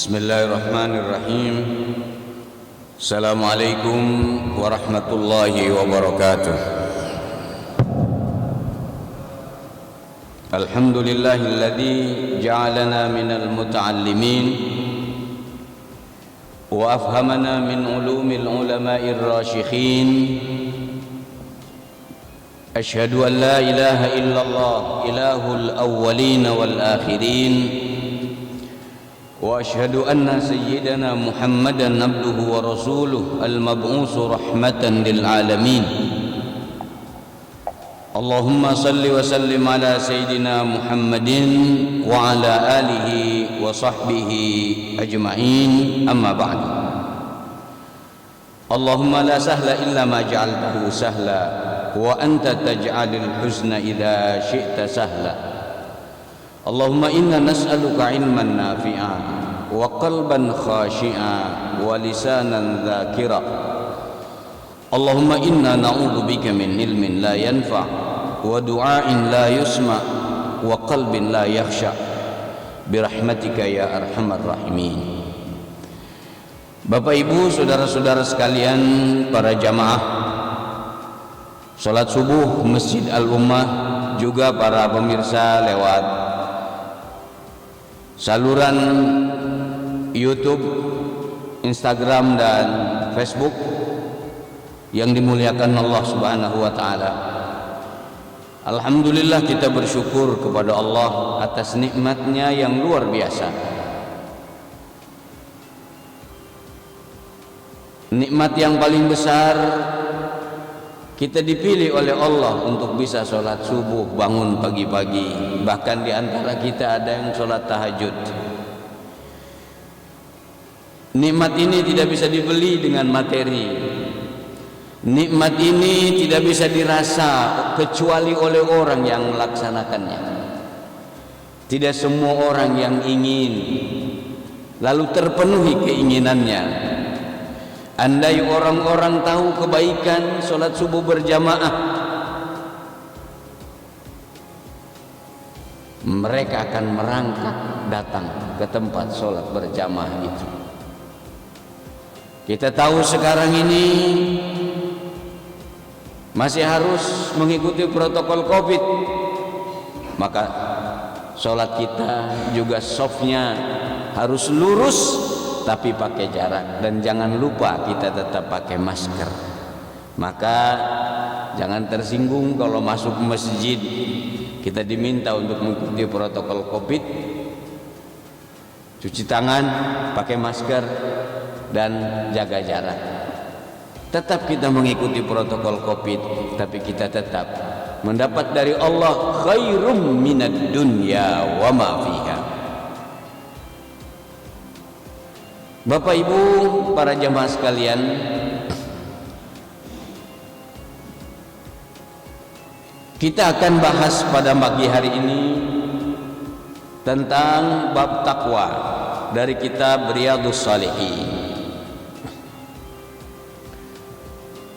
Bismillahirrahmanirrahim. Assalamualaikum warahmatullahi wabarakatuh. Alhamdulillahilladzi ja'alana minal muta'allimin wa afhamana min ulumil ulama'ir rasyikhin. Asyhadu an la ilaha illallah ilahul awwalin wal akhirin. وأشهد أن سيدنا محمدًا عبده ورسوله المبعوث رحمة للعالمين. اللهم صل وسلم على سيدنا محمد وعلى آله وصحبه أجمعين. أما بعد. اللهم لا سهل إلا ما جعلته سهلا وأنت تجعل الحزن إذا شئت سهلا. Allahumma inna nas'aluka ilman nafi'a wa qalban khashi'a wa lisanan dzakira. Allahumma inna na'udzubika min ilmin la yanfa' wa du'ain la yusma' wa qalbin la yakhsha' birahmatika ya arhamar rahimin. Bapak Ibu, saudara-saudara sekalian, para jamaah salat subuh Masjid Al-Ummah, juga para pemirsa lewat saluran YouTube, Instagram dan Facebook yang dimuliakan Allah Subhanahu wa taala. Alhamdulillah, kita bersyukur kepada Allah atas nikmatnya yang luar biasa. Nikmat yang paling besar, kita dipilih oleh Allah untuk bisa sholat subuh, bangun pagi-pagi. Bahkan di antara kita ada yang sholat tahajud. Nikmat ini tidak bisa dibeli dengan materi. Nikmat ini tidak bisa dirasa kecuali oleh orang yang melaksanakannya. Tidak semua orang yang ingin lalu terpenuhi keinginannya. Andai orang-orang tahu kebaikan sholat subuh berjamaah, mereka akan merangkak datang ke tempat sholat berjamaah itu. Kita tahu sekarang ini masih harus mengikuti protokol COVID, maka sholat kita juga softnya harus lurus tapi pakai jarak, dan jangan lupa kita tetap pakai masker. Maka jangan tersinggung kalau masuk masjid kita diminta untuk mengikuti protokol COVID, cuci tangan, pakai masker dan jaga jarak. Tetap kita mengikuti protokol COVID, tapi kita tetap mendapat dari Allah khairum minad dunya wa ma fiha. Bapak Ibu, para jamaah sekalian, kita akan bahas pada pagi hari ini tentang bab takwa dari kitab Riyadhus Shalihin.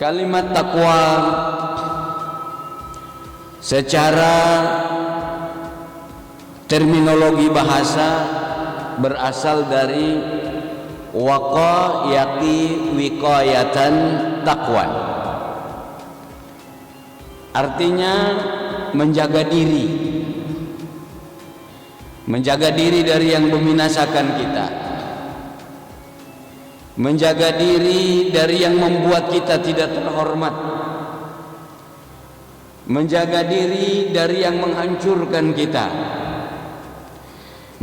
Kalimat takwa secara terminologi bahasa berasal dari waqa yaqi wiqayatan taqwan, artinya menjaga diri dari yang membinasakan kita, menjaga diri dari yang membuat kita tidak terhormat, menjaga diri dari yang menghancurkan kita,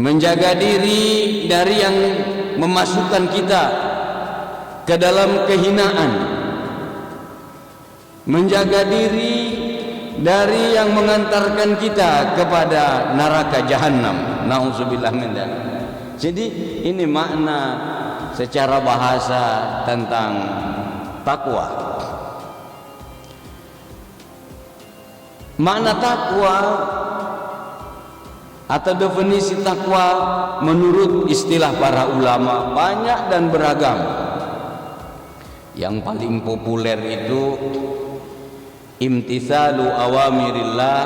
menjaga diri dari yang memasukkan kita ke dalam kehinaan, menjaga diri dari yang mengantarkan kita kepada neraka jahanam. Nauzubillah min dzalik. Jadi ini makna secara bahasa tentang takwa. Makna takwa atau definisi takwa menurut istilah para ulama banyak dan beragam. Yang paling populer itu imtitsalu awamirillah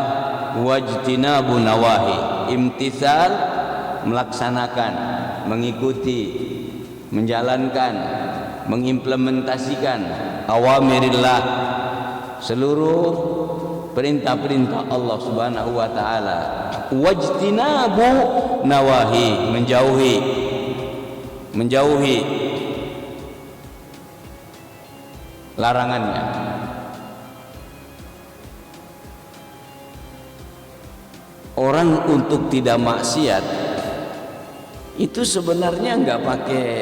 wajtinabu nawahi. Imtitsal, melaksanakan mengikuti, menjalankan, mengimplementasikan awamirillah, seluruh perintah-perintah Allah Subhanahu wa taala, wajtinabu nawahi, menjauhi larangannya. Orang untuk tidak maksiat itu sebenarnya nggak pakai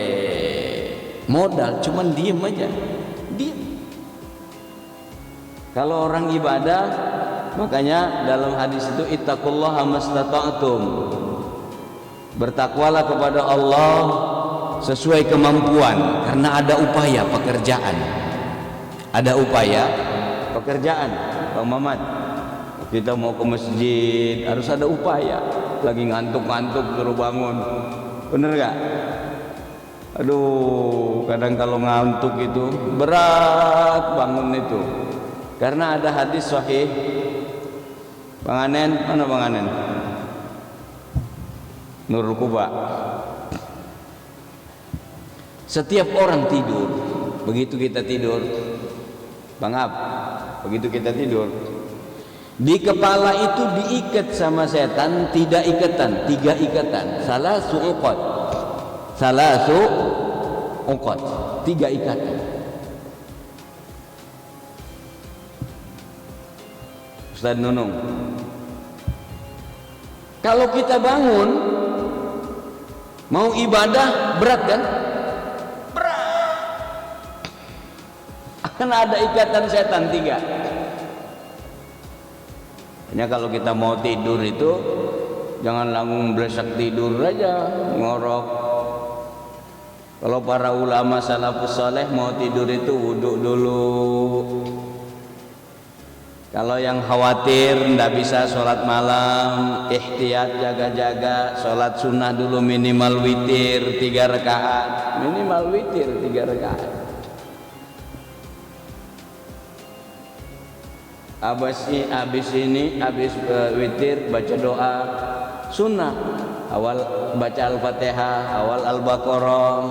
modal, cuman diem aja, diem. Kalau orang ibadah, makanya dalam hadis itu ittaqullaha mastata'tum, bertakwalah kepada Allah sesuai kemampuan, karena ada upaya pekerjaan, Bang Mamat, kita mau ke masjid harus ada upaya. Lagi ngantuk-ngantuk suruh bangun, bener gak? Aduh, kadang kalau ngantuk itu berat bangun itu, karena ada hadis sahih. Bang Anen, mana Bang Anen? Nurul Kuba. Setiap orang tidur, begitu kita tidur, Bang Ab, begitu kita tidur, di kepala itu diikat sama setan 3 ikatan, 3 ikatan, salasu uqad, 3 ikatan. Ustaz Nunung, kalau kita bangun mau ibadah berat kan? Berat, akan ada ikatan setan 3. Hanya kalau kita mau tidur itu jangan langsung blesak tidur aja, ngorok. Kalau para ulama salafus saleh mau tidur itu wudhu dulu. Kalau yang khawatir ndak bisa sholat malam, ihtiyat, jaga-jaga, sholat sunnah dulu minimal witir 3 rakaat, minimal witir 3 rakaat. Habis witir baca doa sunnah, awal baca Al-Fatihah, awal Al-Baqarah,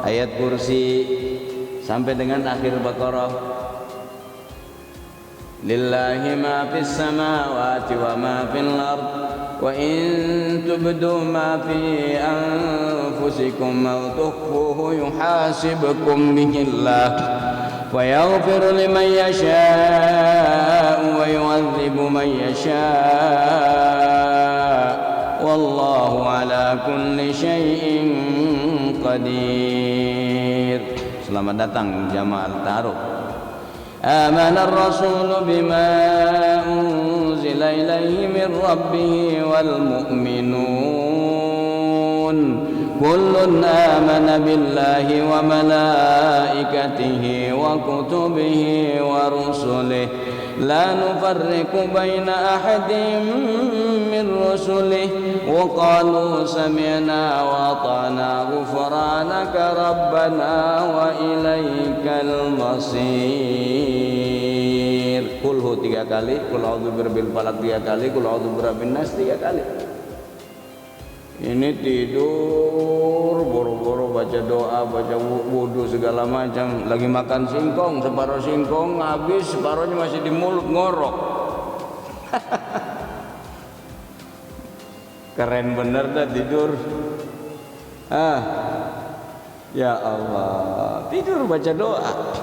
ayat kursi sampai dengan akhir Baqarah. Lillahi ma fis samawati wa ma fil ard wa in tubdu ma fi anfusikum aw tukhfuhu yuhasibukum bihillah ويغفر لمن يشاء ويعذب من يشاء والله على كل شيء قدير. Selamat datang jamaah Al-Ta'aruf. آمن الرسول بما أنزل إليه من ربه والمؤمنون كل آمن بالله وملائكته وكتبه ورسله لا نفرق بين أحد من رسله وقالوا سمعنا وأطعنا غفرانك ربنا وإليك المصير. Qul hu 3 kali, Qul a'udzu birabbil falaq 3 kali, Qul a'udzu birabbin nas 3 kali. Ini tidur boro-boro baca doa, baca wudu segala macam, lagi makan singkong, separuh singkong habis, separuhnya masih di mulut ngorok. Keren bener dah tidur. Ya Allah, tidur baca doa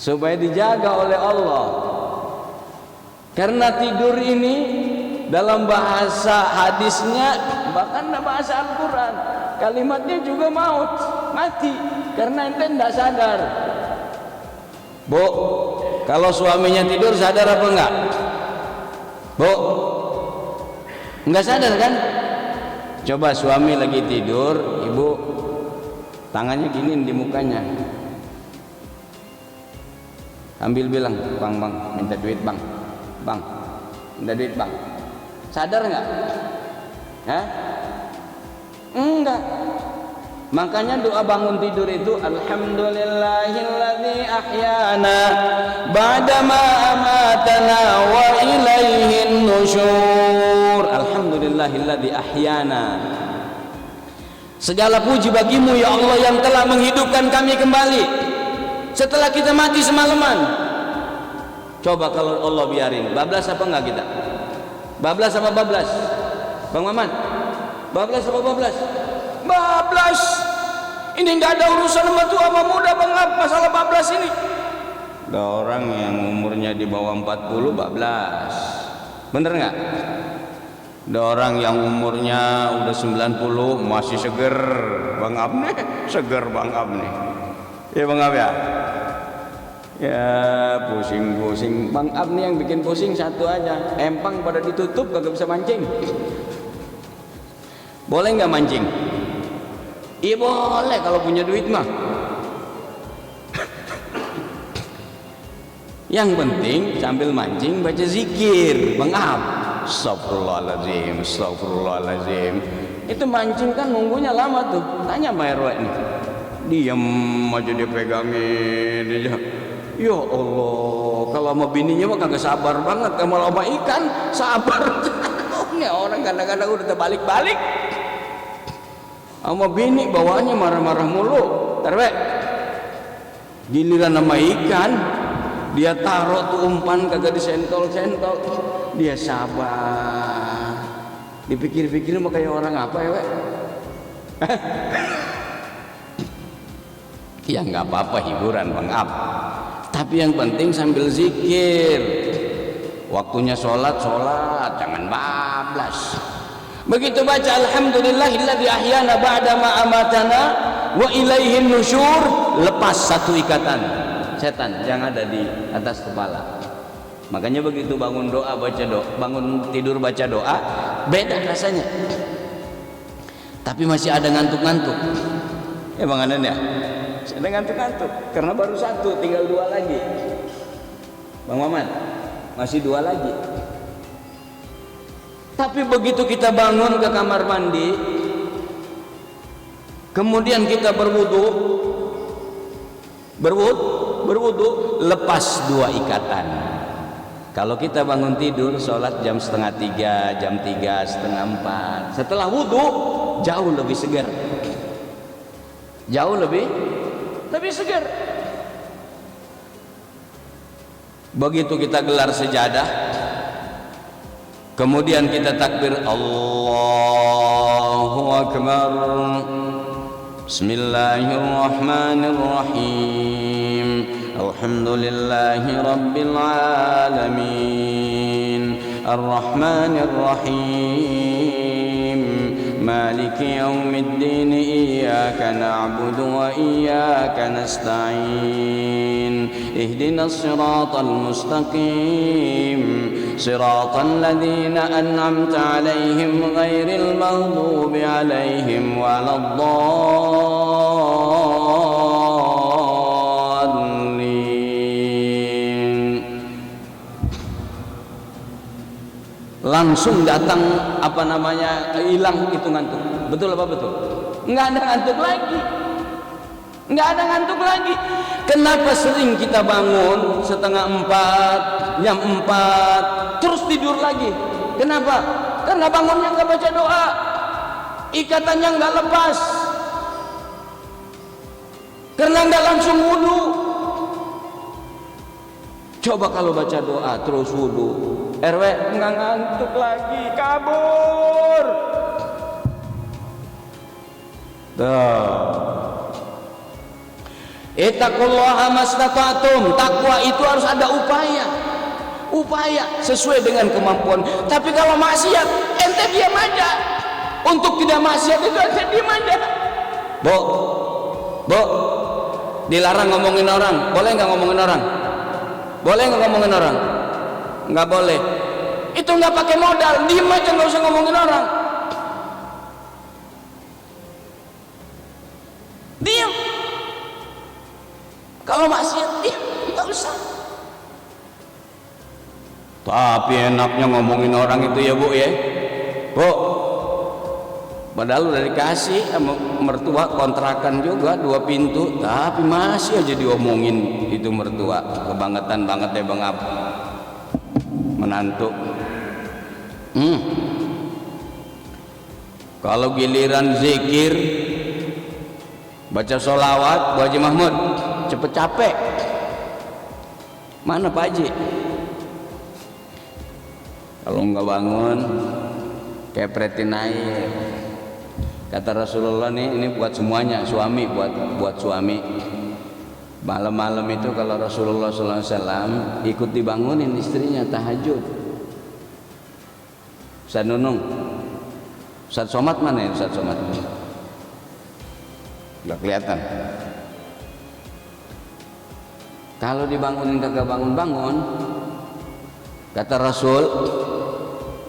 supaya dijaga oleh Allah. Karena tidur ini dalam bahasa hadisnya, bahkan bahasa Al-Quran, kalimatnya juga mati, karena ente tidak sadar. Bu, kalau suaminya tidur sadar apa enggak? Bu, enggak sadar kan? Coba suami lagi tidur, ibu tangannya gini di mukanya, ambil bilang, bang, minta duit bang, minta duit bang. Sadar enggak? Enggak. Makanya doa bangun tidur itu alhamdulillahilladzi ahyana ba'dama amatana wa ilaihin nusyur. Alhamdulillahilladzi ahyana. Segala puji bagimu ya Allah yang telah menghidupkan kami kembali setelah kita mati semalaman. Coba kalau Allah biarin, bablas apa enggak kita? Bablas apa bablas? Bang Maman, bablas apa bablas? Bablas. Ini enggak ada urusan sama tua sama muda Bang, masalah bablas ini. Ada orang yang umurnya di bawah 40 bablas. Bener enggak? Ada orang yang umurnya udah 90 masih seger. Bang Ab nih, seger Bang Ab nih. Ya Bang Ab ya. Ya pusing-pusing. Bang Ab nih yang bikin pusing satu aja. Empang pada ditutup kagak bisa mancing. Boleh nggak mancing? Iya boleh kalau punya duit mah. Yang penting sambil mancing baca zikir Bang Ab. Astagfirullahaladzim, astagfirullahaladzim. Itu mancing kan nunggunya lama tuh. Tanya sama RW nih. Diam aja dia pegangin aja. Ya Allah, kalau sama bininya mah kagak sabar banget. Kalau sama ikan sabar. Ini orang kadang-kadang udah terbalik-balik. Sama bini bawaannya marah-marah mulu. RW. Giliran sama ikan, dia taruh tuh umpan kagak disentol-sentol. Dia sabar. Dipikir-pikir mah kayak orang apa ya, Wek? Ya nggak apa-apa hiburan Bang Ab. Tapi yang penting sambil zikir. Waktunya sholat, jangan bablas. Begitu baca alhamdulillahilladzi ahyana ba'da ma amatana wa ilaihin nusyur, lepas satu ikatan setan yang ada di atas kepala. Makanya begitu bangun doa baca doa, bangun tidur baca doa, beda rasanya. Tapi masih ada ngantuk-ngantuk. Ya Bang Anan ya? Masih ada ngantuk-ngantuk karena baru satu, tinggal dua lagi. Bang Maman, masih dua lagi. Tapi begitu kita bangun ke kamar mandi, kemudian kita berwudu, lepas dua ikatan. Kalau kita bangun tidur, sholat jam 2:30, jam 3, 3:30. Setelah wudu, jauh lebih segar. Jauh lebih segar. Begitu kita gelar sejadah, kemudian kita takbir Allahu Akbar. Bismillahirrahmanirrahim. Alhamdulillahi Rabbil Alamin. Ar-Rahmanir-Rahim. Maliki yaumiddin. Iyyaka na'budu wa iyyaka nasta'in. Ihdinas siratal mustaqim. Siratal ladzina an'amta 'alaihim ghairil maghdubi 'alaihim waladdallin. Langsung datang hilang itu ngantuk. Betul apa betul? Nggak ada ngantuk lagi. Nggak ada ngantuk lagi. Kenapa sering kita bangun 3:30, jam 4 terus tidur lagi? Kenapa? Karena bangunnya nggak baca doa, ikatannya nggak lepas, karena nggak langsung wudu. Coba kalau baca doa terus wudu, RW nggak ngantuk lagi, kabur. Ittaqullaha mastata'tum. Takwa itu harus ada upaya sesuai dengan kemampuan. Tapi kalau maksiat, ente diam aja. Untuk tidak maksiat itu ente diam aja. Bo, dilarang ngomongin orang. Boleh nggak ngomongin orang? Boleh nggak ngomongin orang? Nggak boleh. Itu nggak pakai modal, diam aja, nggak usah ngomongin orang. Diam. Kalau maksiat diam, nggak usah. Tapi enaknya ngomongin orang itu ya Bu ya. Bu, padahal udah dikasih sama mertua kontrakan juga 2 pintu, tapi masih aja diomongin itu mertua. Kebangetan banget ya Bang Ab, menantu. Kalau giliran zikir, baca sholawat, Bu Haji Mahmud cepet capek. Mana Pak Haji? Kalau nggak bangun, kepretin air. Kata Rasulullah nih, ini buat semuanya, suami buat suami. Malam-malam itu kalau Rasulullah SAW ikut dibangunin istrinya tahajud. Ustaz Nunung, Ustaz Somad mana ya Ustaz Somad? Nggak kelihatan. Kalau dibangunin kagak bangun-bangun, kata Rasul,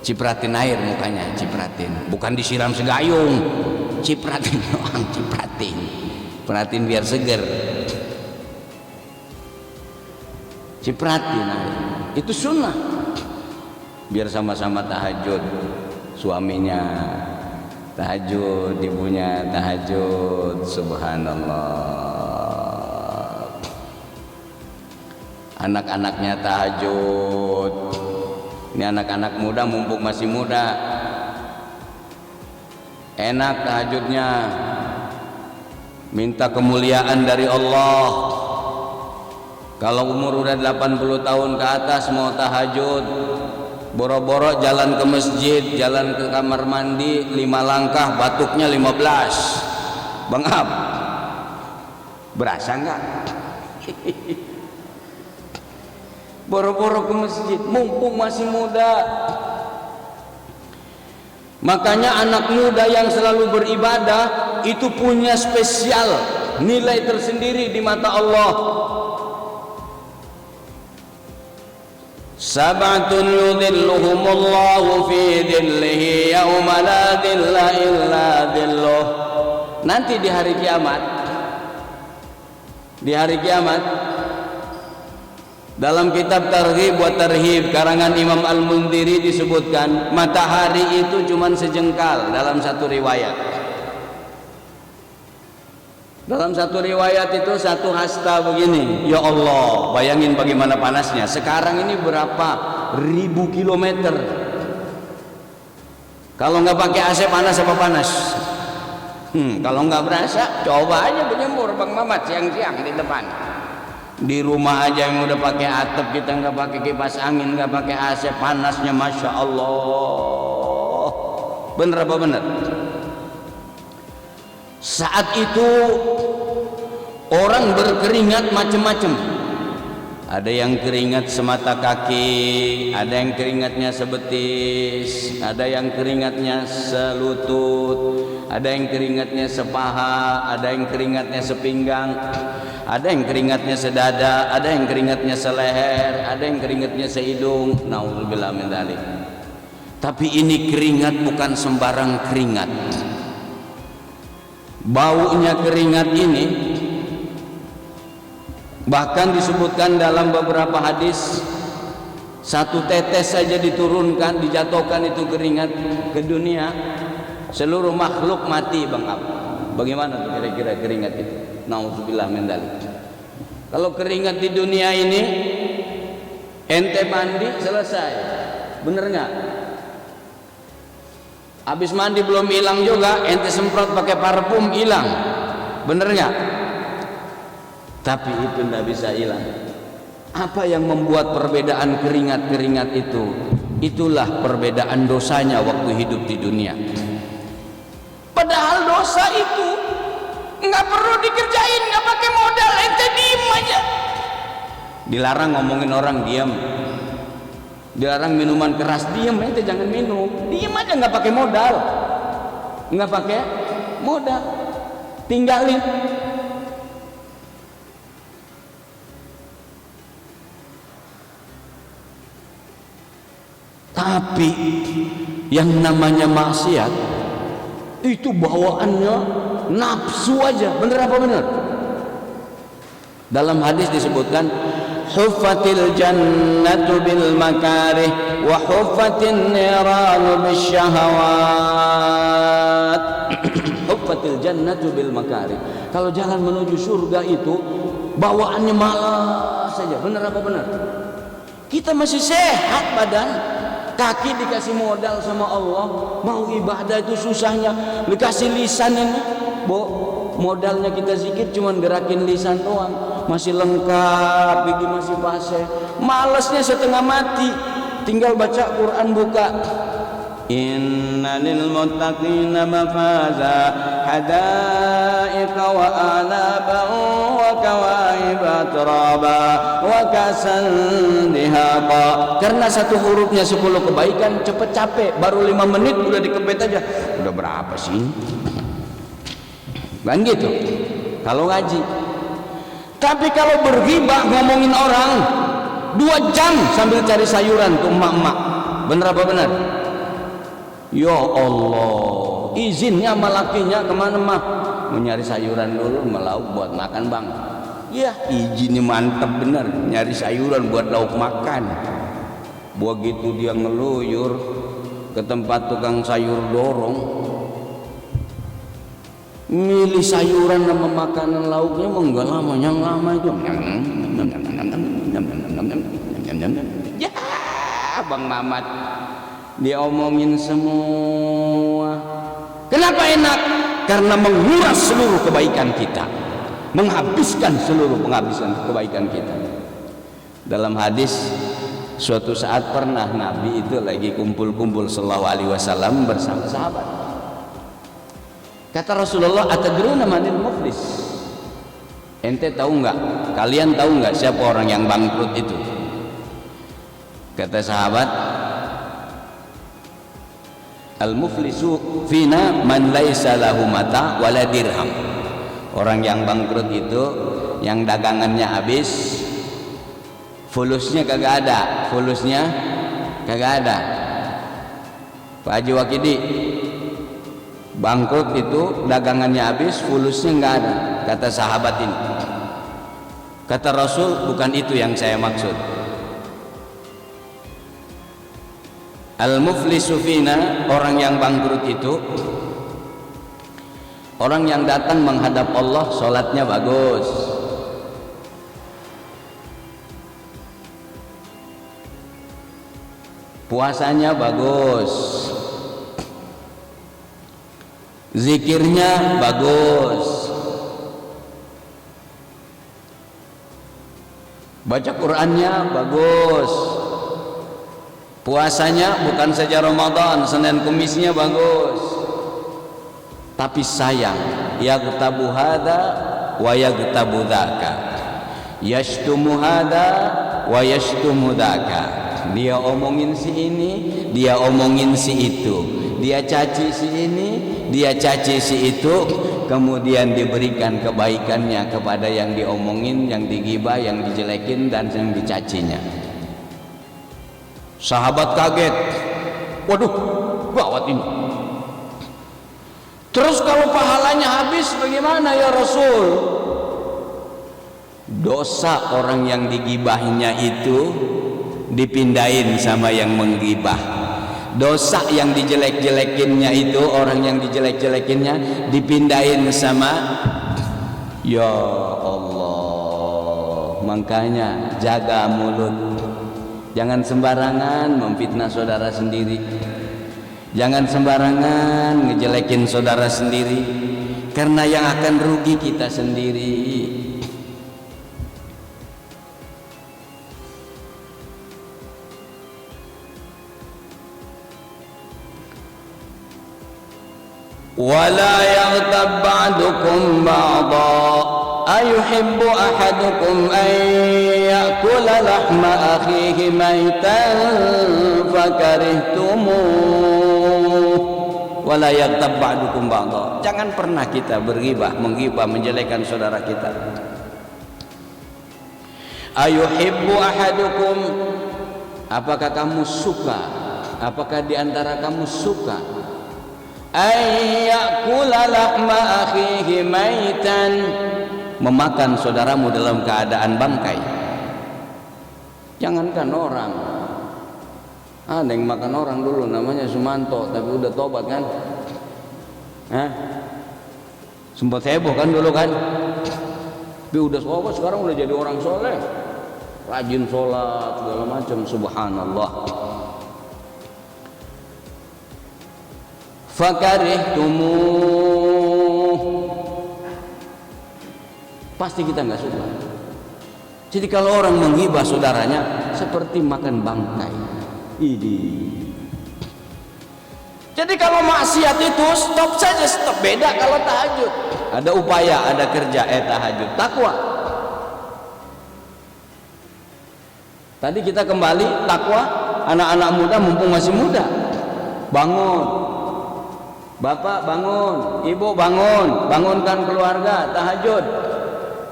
cipratin air mukanya, cipratin. Bukan disiram segayung, cipratin doang, cipratin. Perhatiin biar seger. Cipratin air. Itu sunnah. Biar sama-sama tahajud. Suaminya tahajud, ibunya tahajud. Subhanallah. Anak-anaknya tahajud. Ini anak-anak muda mumpung masih muda, enak tahajudnya, minta kemuliaan dari Allah. Kalau umur udah 80 tahun ke atas mau tahajud, boro-boro jalan ke masjid, jalan ke kamar mandi 5 langkah, batuknya 15. Bang Ab, berasa nggak? Boro-boro ke masjid mumpung masih muda. Makanya anak muda yang selalu beribadah itu punya spesial nilai tersendiri di mata Allah. Sab'atun yudhilluhumullahu fi dhillihi yawma la dhilla illa dhilluh. Nanti di hari kiamat, dalam kitab Targhib wa Tarhib karangan Imam Al-Mundhiri disebutkan matahari itu cuma sejengkal dalam satu riwayat. Dalam satu riwayat itu satu hasta begini. Ya Allah, bayangin bagaimana panasnya. Sekarang ini berapa ribu kilometer. Kalau nggak pakai AC panas apa panas? Kalau nggak berasa, coba aja berjemur Bang Mamat siang-siang di depan. Di rumah aja yang udah pakai atap, kita nggak pakai kipas angin, nggak pakai AC, panasnya Masya Allah. Bener apa bener? Saat itu orang berkeringat macam-macam. Ada yang keringat semata kaki, ada yang keringatnya sebetis, ada yang keringatnya selutut, ada yang keringatnya sepaha, ada yang keringatnya sepinggang, ada yang keringatnya sedada, ada yang keringatnya seleher, ada yang keringatnya sehidung. Nauzubillah min dzalik. Tapi ini keringat bukan sembarang keringat. Baunya keringat ini bahkan disebutkan dalam beberapa hadis, satu tetes saja diturunkan, dijatuhkan itu keringat ke dunia, seluruh makhluk mati Bang Ab. Bagaimana tuh kira-kira keringat itu? Nauzubillah min dzalik. Kalau keringat di dunia ini ente mandi selesai, bener nggak? Habis mandi belum hilang juga, ente semprot pakai parfum hilang, bener nggak? Tapi itu tidak bisa hilang. Apa yang membuat perbedaan keringat-keringat itu? Itulah perbedaan dosanya waktu hidup di dunia. Padahal dosa itu nggak perlu dikerjain, nggak pakai modal, ente diem aja. Dilarang ngomongin orang, diam. Dilarang minuman keras, diem, ente jangan minum, diem aja, nggak pakai modal, nggak pakai modal, tinggalin. Tapi yang namanya maksiat itu bawaannya nafsu aja, bener apa bener? Dalam hadis disebutkan huffatil jannatu bil makarih wa huffatin niranu bis syahawat. Huffatil jannatu bil makarih. Kalau jalan menuju surga itu bawaannya malas saja, benar apa benar? Kita masih sehat badan, Kaki dikasih modal sama Allah, mau ibadah itu susahnya. Dikasih lisan ini, modalnya kita zikir cuman gerakin lisan doang, masih lengkap, gigi masih fase. Malesnya setengah mati, tinggal baca Quran buka. Inna lil muttaqina mafaza hadaiqa wa a'naban wa kawa'iba turaba wa kasan dihaqa. Karena satu hurufnya 10 kebaikan, cepet capek, baru 5 menit udah dikebet aja. Udah berapa sih? Kan gitu kalau ngaji. Tapi kalau berghibah ngomongin orang 2 jam sambil cari sayuran tuh emak-emak, bener apa benar? Ya Allah, izinnya sama lakinya kemana mah? Mau nyari sayuran dulu, melauk buat makan bang. Ya izinnya mantep bener, nyari sayuran buat lauk makan. Begitu dia ngeluyur ke tempat tukang sayur dorong, milih sayuran sama makanan lauknya mau nggak lama, yang lama itu ya Bang Mamat dia omongin semua. Kenapa enak? Karena menguras seluruh kebaikan kita, menghabiskan seluruh kebaikan kita. Dalam hadis, suatu saat pernah Nabi itu lagi kumpul-kumpul sallallahu alaihi wasallam bersama sahabat. Kata Rasulullah, atadruna manil muflis? Ente tahu nggak? Kalian tahu nggak siapa orang yang bangkrut itu? Kata sahabat, al-muflisu fina man laisa lahu mata wala dirham. Orang yang bangkrut itu yang dagangannya habis, fulusnya kagak ada, Pak Haji Wakidi bangkrut itu dagangannya habis, fulusnya nggak ada. Kata sahabat ini, kata Rasul, bukan itu yang saya maksud. Al-muflisu fina, orang yang bangkrut itu orang yang datang menghadap Allah, sholatnya bagus, puasanya bagus, zikirnya bagus, baca Qur'annya bagus, puasanya bukan saja Ramadan, Senin Kemisnya bagus. Tapi sayang, yaghtabu hada wa yaghtabu dzaka, yashtumu hada wa yashtumu dzaka. Dia omongin si ini, dia omongin si itu, dia caci si ini, dia caci si itu, kemudian diberikan kebaikannya kepada yang diomongin, yang digibah, yang dijelekin, dan yang dicacinya. Sahabat kaget, waduh, gawat ini. Terus kalau pahalanya habis bagaimana ya Rasul? Dosa orang yang digibahnya itu dipindahin sama yang menggibah. Dosa yang dijelek-jelekinnya itu, orang yang dijelek-jelekinnya dipindahin sama, ya Allah. Makanya jaga mulut. Jangan sembarangan memfitnah saudara sendiri. Jangan sembarangan ngejelekin saudara sendiri, karena yang akan rugi kita sendiri. Wala yaghtab ba'dukum ba'dha ayuhibbu ahadukum an ya'kula lahma akhihi maitan fakarihtumuh. Wala yaghtab ba'dukum ba'dha. Jangan pernah kita berghibah, menggibah, menjelekan saudara kita. Ayuhibbu ahadukum, apakah kamu suka, apakah di antara kamu suka ayyakula lahma akhihi maitan, memakan saudaramu dalam keadaan bangkai? Jangankan orang, ada yang makan orang dulu namanya Sumanto, tapi udah tobat kan? Sempat heboh kan dulu kan? Tapi udah tobat, sekarang udah jadi orang soleh, rajin sholat segala macam, subhanallah. fakarihtumuh, pasti kita nggak suka. Jadi kalau orang menghibah saudaranya seperti makan bangkai. Jadi kalau maksiat itu stop saja, stop. Beda kalau tahajud, ada upaya, ada kerja. Tahajud takwa. Tadi kita kembali takwa, anak-anak muda mumpung masih muda, bangun, bapak bangun, ibu bangun, bangunkan keluarga, tahajud,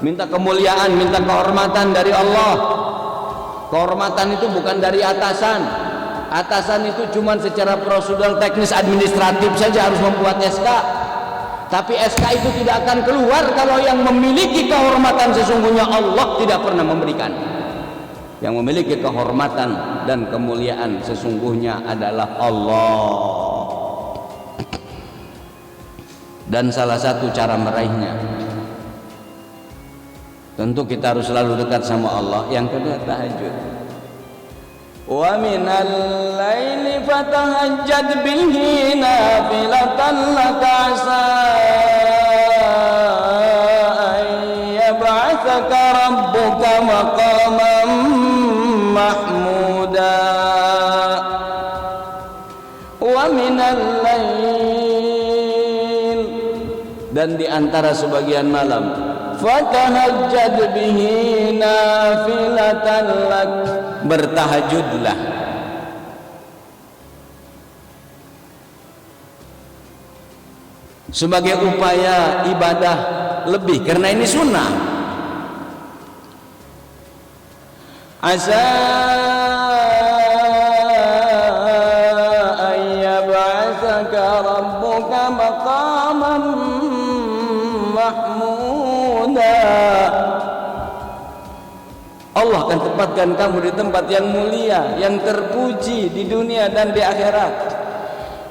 minta kemuliaan, minta kehormatan dari Allah. Kehormatan itu bukan dari atasan. Atasan itu cuma secara prosedur teknis administratif saja harus membuat SK. Tapi SK itu tidak akan keluar kalau yang memiliki kehormatan sesungguhnya Allah tidak pernah memberikan. Yang memiliki kehormatan dan kemuliaan sesungguhnya adalah Allah. Dan salah satu cara meraihnya, tentu kita harus selalu dekat sama Allah. Yang kedua tahajud. Wa minal laili fatahajjad bihi nafilatan laka asa an yab'atsaka rabbuka maqaman mahmuda. Wa minal lail, dan di antara sebagian malam, fatahajjad bihi nafilatan lak, bertahajudlah sebagai upaya ibadah lebih, karena ini sunnah. Asa ayyab'atsaka rabbuka maqaman mahmuda. Allah akan tempatkan kamu di tempat yang mulia, yang terpuji di dunia dan di akhirat.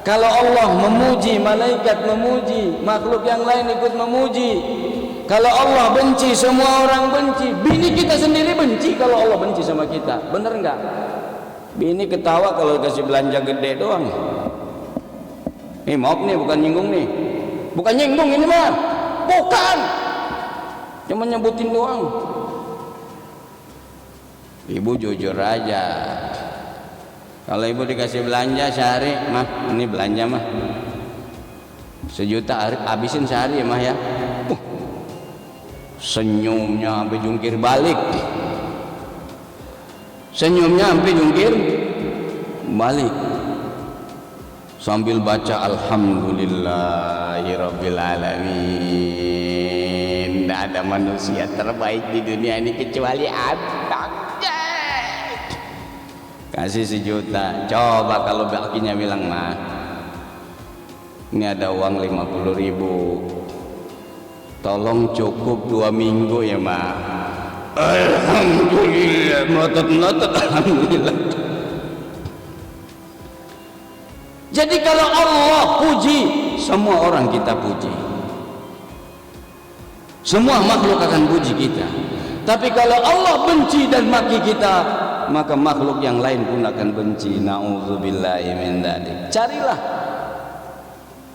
Kalau Allah memuji, malaikat memuji, makhluk yang lain ikut memuji. Kalau Allah benci, semua orang benci. Bini kita sendiri benci kalau Allah benci sama kita. Bener enggak? Bini ketawa kalau kasih belanja gede doang. Maaf nih, bukan nyinggung nih. Bukan nyinggung ini mah. Bukan. Cuma nyebutin doang. Ibu jujur aja. Kalau ibu dikasih belanja sehari, mah ini belanja mah 1 juta, habisin sehari ya mah ya. Senyumnya sampai jungkir balik. Senyumnya sampai jungkir balik. Sambil baca alhamdulillahirabbil alamin. Tidak ada manusia terbaik di dunia ini kecuali Anda. Kasih 1 juta. Coba kalau bakinya bilang, mah ini ada uang 50.000, tolong cukup 2 minggu ya mah. Alhamdulillah, melotot-melotot alhamdulillah. Jadi kalau Allah puji, semua orang kita puji, semua makhluk akan puji kita. Tapi kalau Allah benci dan maki kita, maka makhluk yang lain pun akan benci. Na'udzubillahi min dzalik. Carilah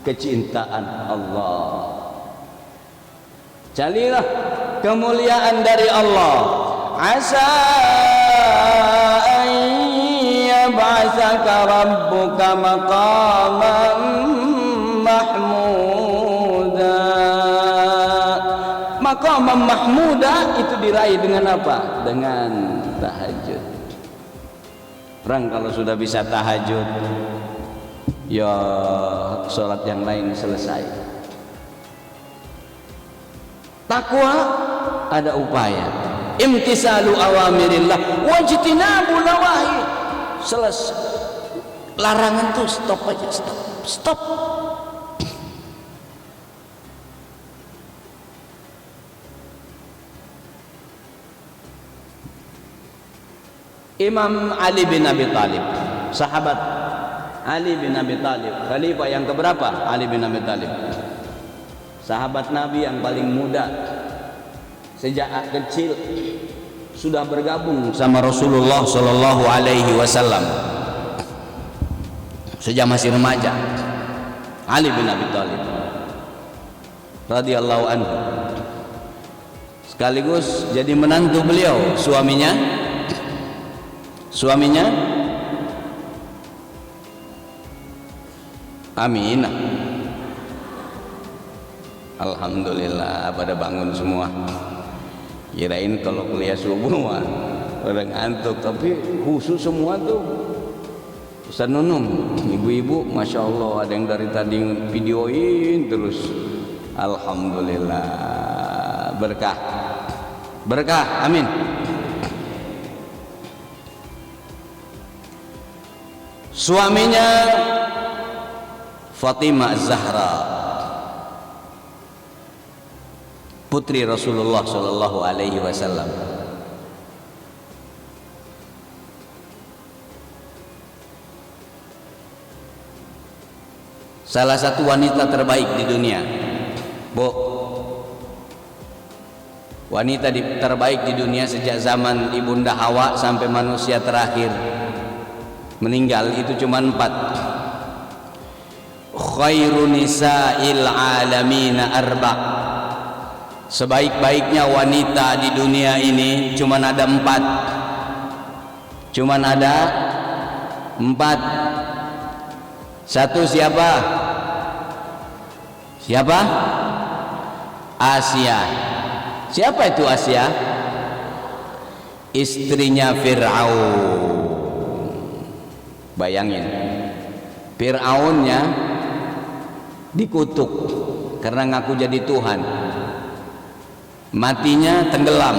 kecintaan Allah, carilah kemuliaan dari Allah. Asa an yab'atsaka rabbuka maqaman mahmuda. Maqaman mahmuda itu diraih dengan apa? Dengan tahajud. Orang kalau sudah bisa tahajud, ya sholat yang lain selesai. Takwa ada upaya, imtisalu awamirillah wajtinabu nawahi. Selesai. Larangan tuh stop aja, stop. Imam Ali bin Abi Thalib, sahabat Ali bin Abi Thalib, khalifah yang keberapa? Ali bin Abi Thalib, sahabat Nabi yang paling muda, sejak kecil sudah bergabung sama Rasulullah Shallallahu Alaihi Wasallam. Sejak masih remaja, Ali bin Abi Thalib radhiyallahu anhu, sekaligus jadi menantu beliau. Suaminya Aminah. Alhamdulillah pada bangun semua. Kirain kalau kuliah subuh mah pada ngantuk, tapi khusus semua tuh. Ustaz Nunung, ibu-ibu Masya Allah ada yang dari tadi videoin terus. Alhamdulillah, berkah, amin. Suaminya Fatimah Az-Zahra, putri Rasulullah Shallallahu Alaihi Wasallam. Salah satu wanita terbaik di dunia, Bu. Wanita terbaik di dunia sejak zaman Ibunda Hawa sampai manusia terakhir meninggal itu cuma 4. Khairun nisa'il alamina arba'. Sebaik-baiknya wanita di dunia ini cuma ada 4. Cuma ada 4. Satu siapa? Asia. Siapa itu Asia? Istrinya Fir'aun. Bayangin, Fir'aunnya dikutuk karena ngaku jadi Tuhan, matinya tenggelam.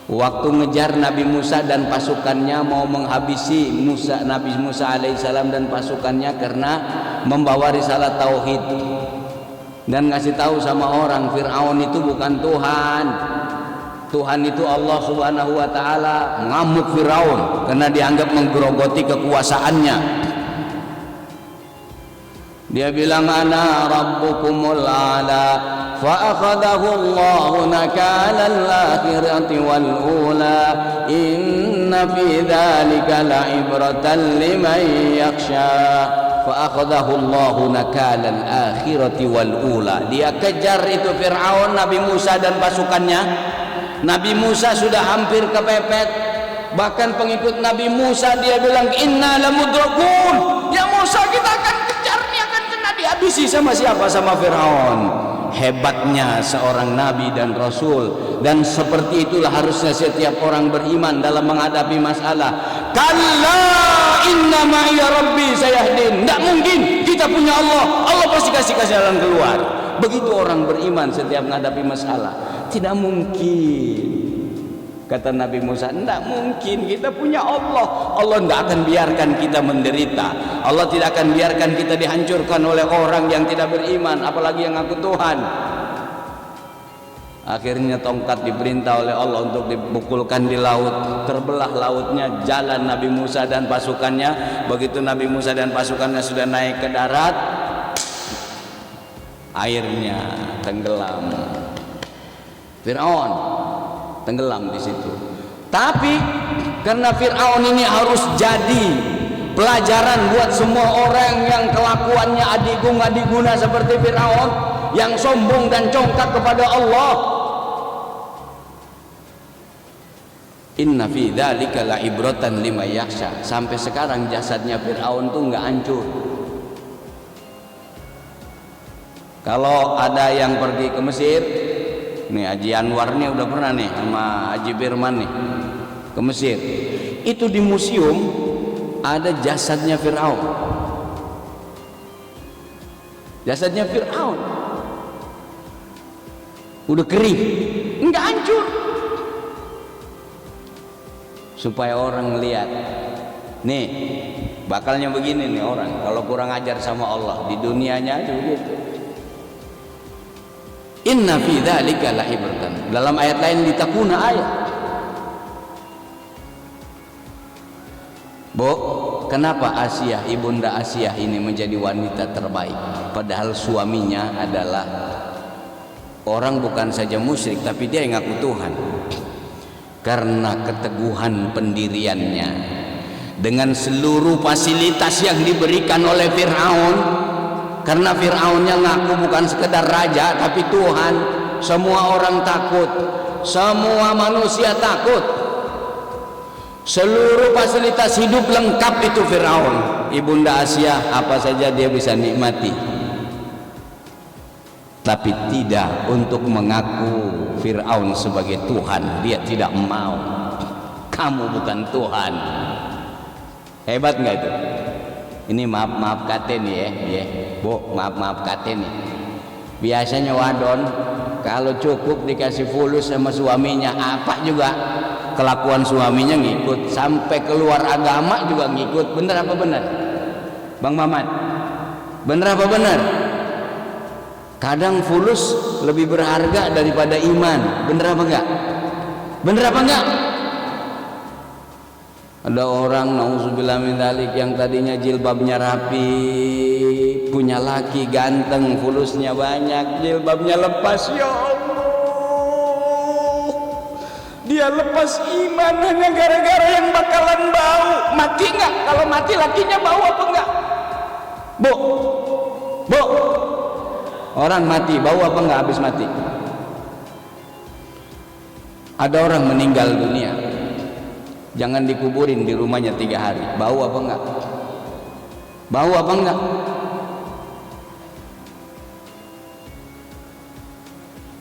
Waktu ngejar Nabi Musa dan pasukannya mau menghabisi Nabi Musa alaihissalam dan pasukannya karena membawa risalah tauhid dan ngasih tahu sama orang Fir'aun itu bukan Tuhan. Tuhan itu Allah subhanahu wa ta'ala. Ngamuk Fir'aun karena dianggap menggerogoti kekuasaannya. Dia bilang ana rabbukumul a'la fa akhadahu Allahu nakala al-akhirati wal ula inna fi dzalika la'ibratan liman yakhsha fa akhadahu Allahu nakala al-akhirati wal ula. Dia kejar itu Fir'aun Nabi Musa dan pasukannya. Nabi Musa sudah hampir kepepet, bahkan pengikut Nabi Musa dia bilang inna lamudrakun, ya Musa kita akan kejar nih, akan kena dihabisi sama siapa? Sama Fir'aun. Hebatnya seorang Nabi dan Rasul, dan seperti itulah harusnya setiap orang beriman dalam menghadapi masalah. Kalla inna ma'iya rabbi sayahdin. Tidak mungkin, kita punya Allah, Allah pasti kasih jalan keluar. Begitu orang beriman setiap menghadapi masalah. Tidak mungkin, kata Nabi Musa, tidak mungkin, kita punya Allah. Allah tidak akan biarkan kita menderita. Allah tidak akan biarkan kita dihancurkan oleh orang yang tidak beriman, apalagi yang ngaku Tuhan. Akhirnya tongkat diperintah oleh Allah untuk dipukulkan di laut. Terbelah lautnya, jalan Nabi Musa dan pasukannya. Begitu Nabi Musa dan pasukannya sudah naik ke darat, airnya tenggelam. Fir'aun tenggelam di situ. Tapi karena Fir'aun ini harus jadi pelajaran buat semua orang yang kelakuannya adiguna seperti Fir'aun, yang sombong dan congkak kepada Allah. Inna fi dzalika la'ibratan liman yakhsha. Sampai sekarang jasadnya Fir'aun tuh nggak hancur. Kalau ada yang pergi ke Mesir, nih Haji Anwar nih udah pernah nih sama Haji Firman nih ke Mesir. Itu di museum ada jasadnya Fir'aun. Jasadnya Fir'aun udah kering, enggak hancur. Supaya orang lihat, nih bakalnya begini nih orang kalau kurang ajar sama Allah di dunianya aja begitu. Inna fi dzalika la'ibratan. Dalam ayat lain litakuna ayat. Bu, kenapa Asia, ibunda Asia ini menjadi wanita terbaik padahal suaminya adalah orang bukan saja musyrik tapi dia yang ngaku Tuhan? Karena keteguhan pendiriannya dengan seluruh fasilitas yang diberikan oleh Fir'aun. Karena Fir'aunnya ngaku bukan sekedar raja tapi Tuhan. Semua orang takut, semua manusia takut. Seluruh fasilitas hidup lengkap itu Fir'aun. Ibunda Asia apa saja dia bisa nikmati, tapi tidak untuk mengaku Fir'aun sebagai Tuhan. Dia tidak mau. Kamu bukan Tuhan. Hebat nggak itu? Ini maaf kate nih ya, Bu, maaf kate nih. Biasanya wadon kalau cukup dikasih fulus sama suaminya, apa juga kelakuan suaminya ngikut, sampai keluar agama juga ngikut. Bener apa bener, Bang Mamat? Bener apa bener? Kadang fulus lebih berharga daripada iman. Bener apa enggak? Bener apa enggak? Ada orang nauzubillah min dzalik yang tadinya jilbabnya rapi, punya laki ganteng, fulusnya banyak, jilbabnya lepas. Ya Allah, dia lepas iman hanya gara-gara yang bakalan bau. Mati nggak? Kalau mati lakinya bau apa enggak? Bu, orang mati bau apa enggak habis mati? Ada orang meninggal dunia, jangan dikuburin di rumahnya 3 hari. Bau apa enggak? Bau apa enggak?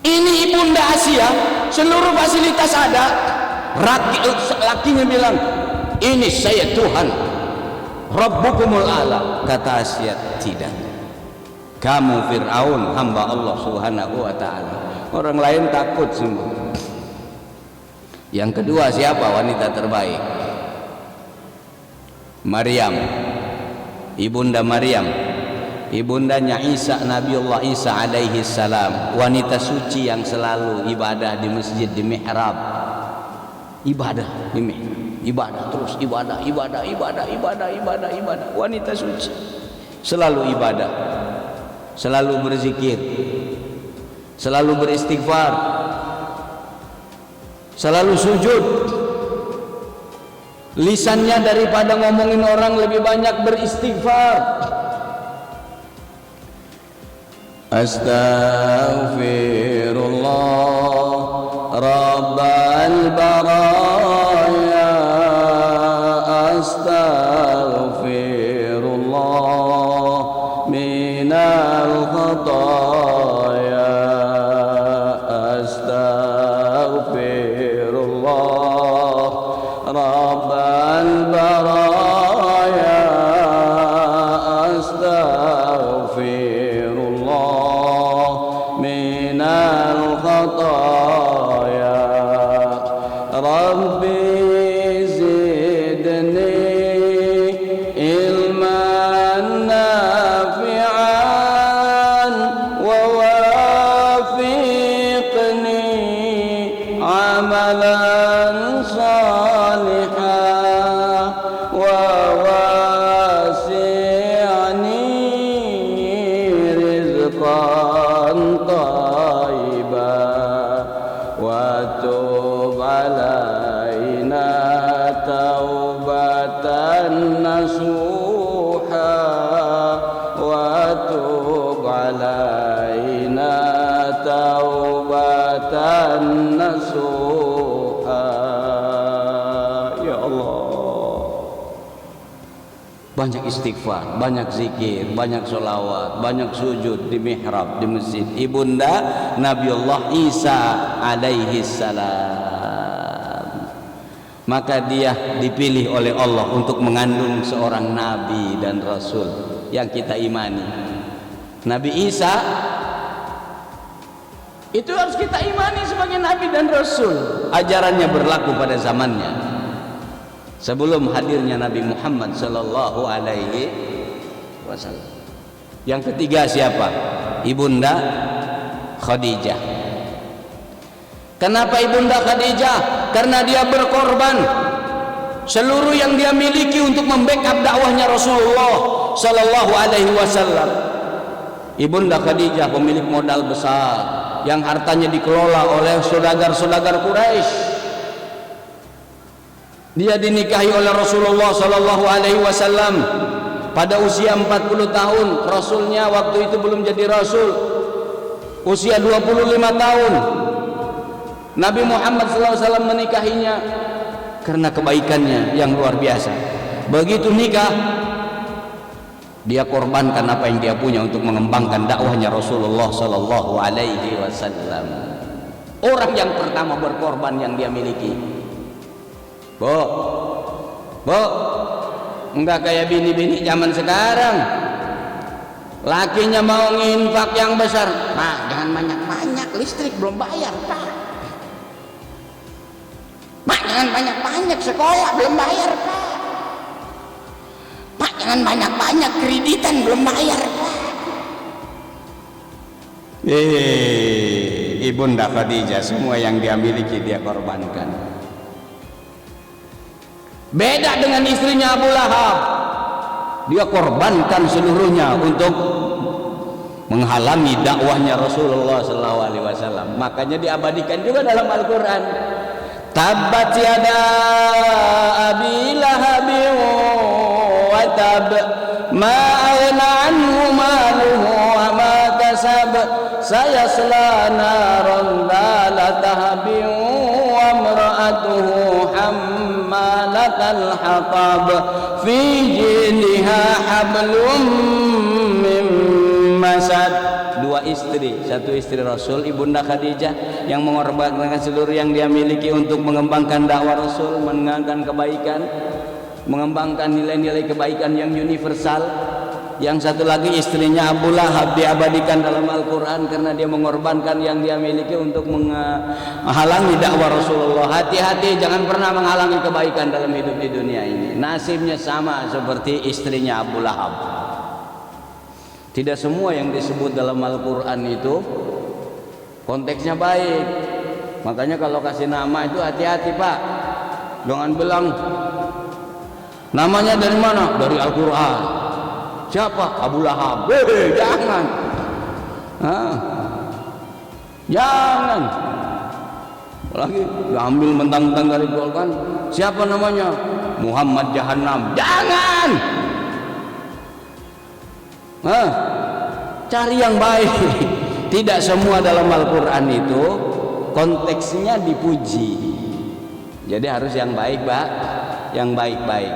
Ini Ibunda Asia, seluruh fasilitas ada. Lakinya bilang, ini saya Tuhan, Rabbukumul A'la. Kata Asia, tidak. Kamu Fir'aun, hamba Allah Subhanahu wa ta'ala. Orang lain takut semua. Yang kedua siapa wanita terbaik? Maryam, Ibunda Maryam, ibundanya Isa, Nabiullah Isa alaihi salam, wanita suci yang selalu ibadah di masjid, di mihrab. Ibadah di mihrab, ibadah terus, ibadah. Wanita suci selalu ibadah, selalu berzikir, selalu beristighfar, selalu sujud. Lisannya daripada ngomongin orang lebih banyak beristighfar. Astaghfirullah Rabbal baraya, astaghfirullah minal khataya, astaghfirullah Rabbal baraya, astaghfirullah minal khataya, Rabbi zidni ilman nafi'an wa wafiqni amalan salihah wa wasi'ni rizqan tayyiban wa tub alaina taubatan nasuha wa tub alaina taubatan nasuha. Ya Allah, banyak istighfar, banyak zikir, banyak sholawat, banyak sujud di mihrab, di masjid. Ibunda Nabiullah Isa alaihi salam, maka dia dipilih oleh Allah untuk mengandung seorang nabi dan rasul yang kita imani. Nabi Isa itu harus kita imani sebagai nabi dan rasul. Ajarannya berlaku pada zamannya sebelum hadirnya Nabi Muhammad sallallahu alaihi wasallam. Yang ketiga siapa? Ibunda Khadijah. Kenapa Ibunda Khadijah? Karena dia berkorban seluruh yang dia miliki untuk membackup dakwahnya Rasulullah sallallahu alaihi wasallam. Ibunda Khadijah pemilik modal besar yang hartanya dikelola oleh saudagar-saudagar Quraisy. Dia dinikahi oleh Rasulullah sallallahu alaihi wasallam pada usia 40 tahun. Rasulnya waktu itu belum jadi rasul, usia 25 tahun. Nabi Muhammad SAW menikahinya karena kebaikannya yang luar biasa. Begitu nikah, dia korbankan apa yang dia punya untuk mengembangkan dakwahnya Rasulullah Sallallahu Alaihi Wasallam. Orang yang pertama berkorban yang dia miliki. Bu, enggak kayak bini-bini zaman sekarang. Lakinya mau nginfak yang besar, Pak, jangan banyak-banyak, listrik belum bayar, Pak. Pak, jangan banyak-banyak, sekolah belum bayar, Pak. Pak, jangan banyak-banyak, kreditan belum bayar, Pak. Ibunda Khadijah, semua yang dia miliki dia korbankan. Beda dengan istrinya Abu Lahab, dia korbankan seluruhnya untuk menghalangi dakwahnya Rasulullah SAW. Makanya diabadikan juga dalam Al-Quran. Tabbat yada abi lahabin wa tab, ma aghna anhu maluhu wa ma kasab, sayasla naran dhalatahbin wa imra'atuhu hammalatal hatab, fi jidha hablum min masad. Dua istri, satu istri Rasul, Ibunda Khadijah, yang mengorbankan seluruh yang dia miliki untuk mengembangkan dakwah Rasul, mengembangkan kebaikan, mengembangkan nilai-nilai kebaikan yang universal. Yang satu lagi istrinya Abu Lahab diabadikan dalam Al-Quran karena dia mengorbankan yang dia miliki untuk menghalangi dakwah Rasulullah. Hati-hati, jangan pernah menghalangi kebaikan dalam hidup di dunia ini. Nasibnya sama seperti istrinya Abu Lahab. Tidak semua yang disebut dalam Al-Quran itu konteksnya baik. Makanya kalau kasih nama itu hati-hati, Pak. Jangan bilang namanya dari mana? Dari Al-Quran. Siapa? Abu Lahab. Jangan. Jangan. Apalagi ambil mentang-mentang dari Al-Quran. Siapa namanya? Muhammad Jahannam. Jangan. Cari yang baik. Tidak semua dalam Al-Quran itu konteksnya dipuji. Jadi harus yang baik, Pak. Yang baik-baik.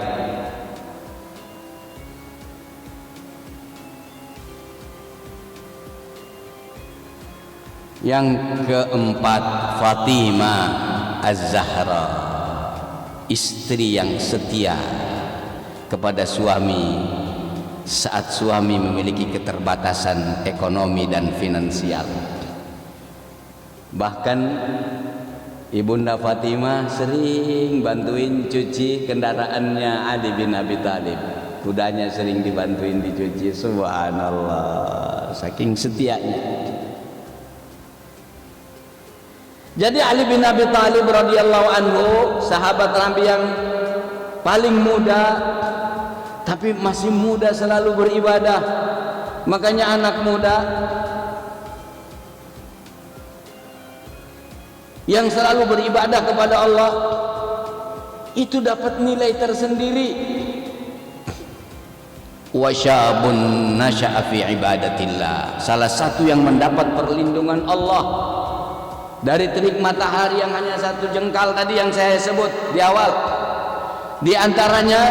Yang keempat, Fatimah Az-Zahra, istri yang setia kepada suami saat suami memiliki keterbatasan ekonomi dan finansial. Bahkan Ibunda Fatimah sering bantuin cuci kendaraannya Ali bin Abi Thalib. Kudanya sering dibantuin dicuci. Subhanallah, saking setianya. Jadi Ali bin Abi Thalib radhiyallahu anhu, sahabat Nabi yang paling muda, tapi masih muda selalu beribadah. Makanya anak muda yang selalu beribadah kepada Allah itu dapat nilai tersendiri. Wa syabun nasya'a fi ibadatillah, salah satu yang mendapat perlindungan Allah dari terik matahari yang hanya satu jengkal tadi yang saya sebut di awal. Di antaranya,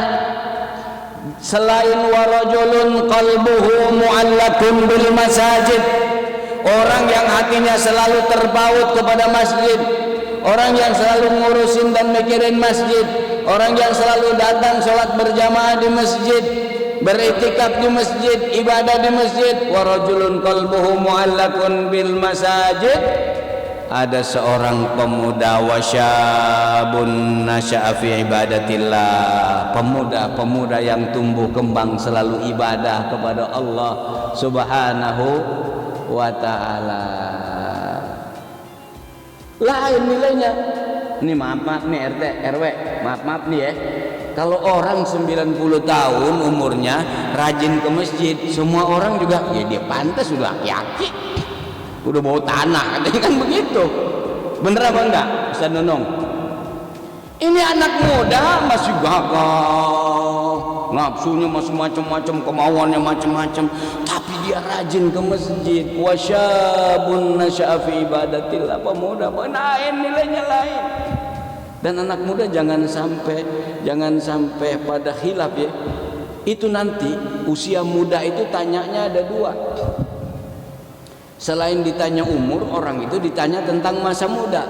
selain warajulun qalbuhu mu'allakun bil masajid, orang yang hatinya selalu terpaut kepada masjid, orang yang selalu ngurusin dan mikirin masjid, orang yang selalu datang sholat berjamaah di masjid, beriktikaf di masjid, ibadah di masjid. Warajulun qalbuhu mu'allakun bil masajid, ada seorang pemuda, wasyabun nasya'a fi ibadatillah, pemuda yang tumbuh kembang selalu ibadah kepada Allah Subhanahu wa ta'ala. Lain nilainya. Ini maaf nih RT, RW, maaf nih ya. Kalau orang 90 tahun umurnya rajin ke masjid, semua orang juga ya dia pantas, sudah laki-laki, udah bau tanah, katanya kan begitu. Bener apa enggak Ustaz Nunung? Ini anak muda masih gagah, nafsunya masih macam-macam, kemauannya macam-macam, tapi dia rajin ke masjid. Wasyabun nasya'a fi ibadatillah, pemuda lain, nilainya lain. Dan anak muda jangan sampai pada khilaf ya. Itu nanti usia muda itu tanyanya ada dua. Selain ditanya umur, orang itu ditanya tentang masa muda.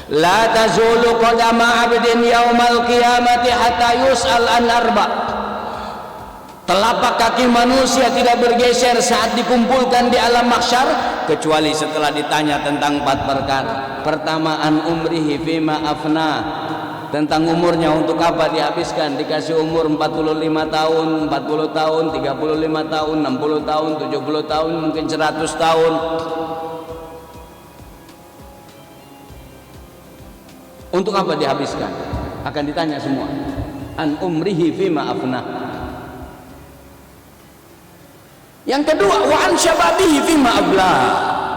La tazulu qadama 'abdin yaumal qiyamati hatta yus'al an arba. Telapak kaki manusia tidak bergeser saat dikumpulkan di alam mahsyar kecuali setelah ditanya tentang 4 perkara. Pertama, an umrihi fima afna. Tentang umurnya untuk apa dihabiskan. Dikasih umur 45 tahun, 40 tahun, 35 tahun, 60 tahun, 70 tahun, mungkin 100 tahun. Untuk apa dihabiskan? Akan ditanya semua. An umrihi fima afna. Yang kedua, wa an syababihi fima abla.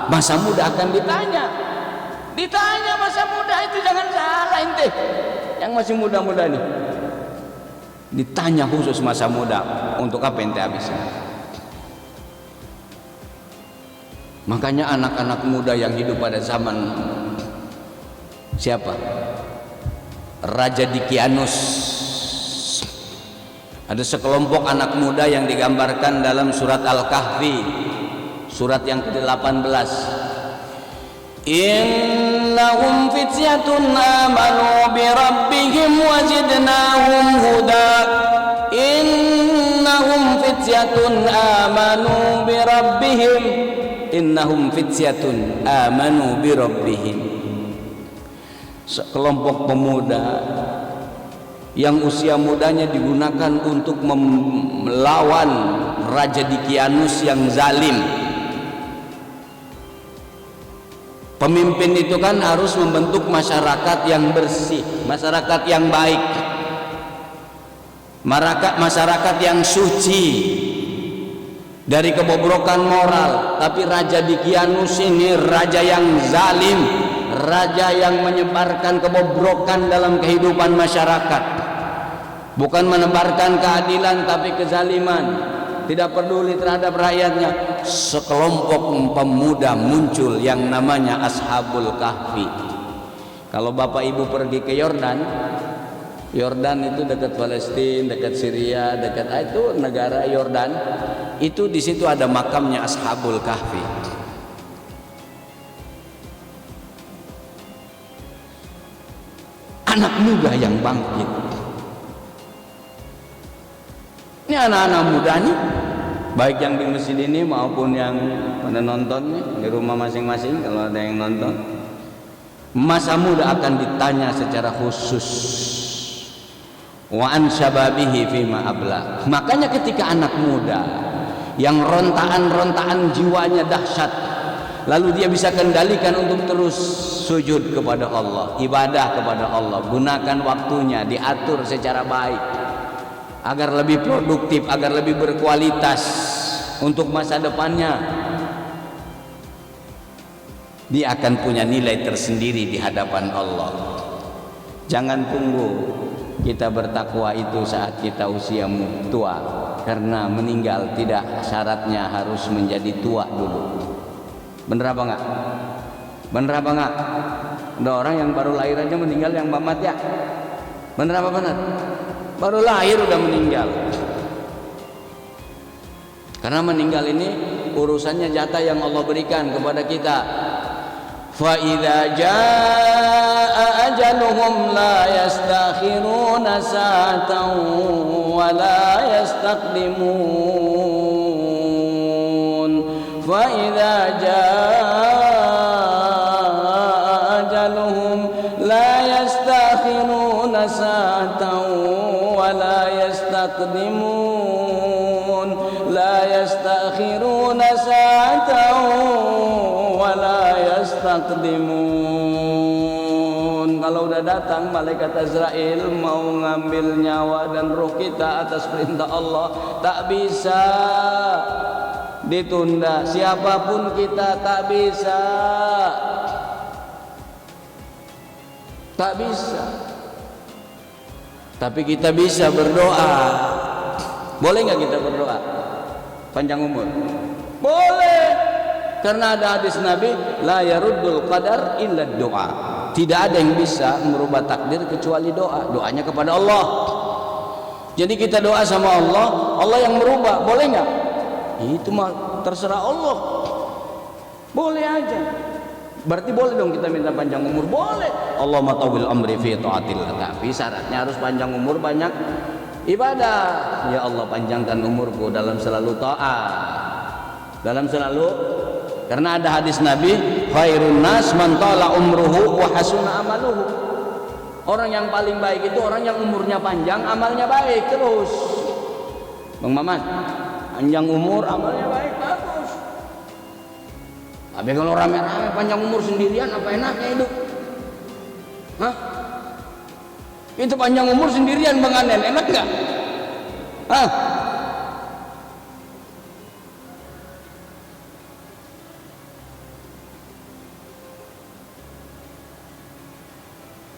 Masa muda akan ditanya. Ditanya masa muda itu, jangan salah ente. Yang masih muda-muda nih. Ditanya khusus masa muda, untuk apa ente habiskan? Makanya anak-anak muda yang hidup pada zaman siapa? Raja Dikianus. Ada sekelompok anak muda yang digambarkan dalam surat Al-Kahfi, surat yang ke-18. Innahum fityatun amanu bi rabbihim wazidnahum huda. Innahum fityatun amanu bi rabbihim. Innahum fityatun amanu bi rabbihim. Sekelompok pemuda yang usia mudanya digunakan untuk melawan Raja Dikianus yang zalim. Pemimpin itu kan harus membentuk masyarakat yang bersih, masyarakat yang baik, masyarakat yang suci dari kebobrokan moral. Tapi Raja Dikianus ini raja yang zalim, raja yang menyebarkan kebobrokan dalam kehidupan masyarakat. Bukan menebarkan keadilan tapi kezaliman, tidak peduli terhadap rakyatnya. Sekelompok pemuda muncul yang namanya Ashabul Kahfi. Kalau bapak ibu pergi ke Yordan, Yordan itu dekat Palestina, dekat Syria, dekat itu negara Yordan. Itu di situ ada makamnya Ashabul Kahfi. Anak muda yang bangkit. Ini anak-anak muda nih, baik yang di masjid ini maupun yang pada nonton nih, di rumah masing-masing kalau ada yang nonton. Masa muda akan ditanya secara khusus. Wa an syababihi fima abla. Makanya ketika anak muda yang rontaan-rontaan jiwanya dahsyat, lalu dia bisa kendalikan untuk terus sujud kepada Allah, ibadah kepada Allah, gunakan waktunya, diatur secara baik agar lebih produktif, agar lebih berkualitas untuk masa depannya. Dia akan punya nilai tersendiri di hadapan Allah. Jangan tunggu kita bertakwa itu saat kita usia tua, karena meninggal tidak syaratnya harus menjadi tua dulu. Bener apa enggak? Bener apa enggak? Ada orang yang baru lahir aja meninggal, yang mamat ya. Bener apa bener? Baru lahir udah meninggal. Karena meninggal ini urusannya jatah yang Allah berikan kepada kita. Fa idza jaa ajaluhum la yastakhiruna sa'atan wa la yastaqdimun. Fa idza jaa ajaluhum la yastakhiruna sa'atan wa la yastaqdimun. La yastakhiruna sa'atan wa la yastaqdimun. Kalau udah datang malaikat Azrail mau ngambil nyawa dan roh kita atas perintah Allah, tak bisa ditunda. Siapapun kita tak bisa, tak bisa. Tapi kita bisa berdoa. Boleh nggak kita berdoa panjang umur? Boleh, karena ada hadis Nabi, la yaruddul qadar illa doa. Tidak ada yang bisa merubah takdir kecuali doa. Doanya kepada Allah. Jadi kita doa sama Allah, Allah yang merubah. Boleh nggak? Itu mah terserah Allah. Boleh aja. Berarti boleh dong kita minta panjang umur? Boleh. Allah matawil amri fi taatillah. Tapi syaratnya harus panjang umur, banyak ibadah. Ya Allah, panjangkan umurku dalam selalu taat. Dalam selalu, karena ada hadis Nabi, khairun nas man tala umruhu wa hasuna amaluhu. Orang yang paling baik itu orang yang umurnya panjang, amalnya baik terus. Bang Maman, panjang umur, amalnya baik, bagus. Tapi kalau rame-rame panjang umur sendirian, apa enaknya hidup? Hah? Itu panjang umur sendirian Bang Anen, enak nggak? Hah?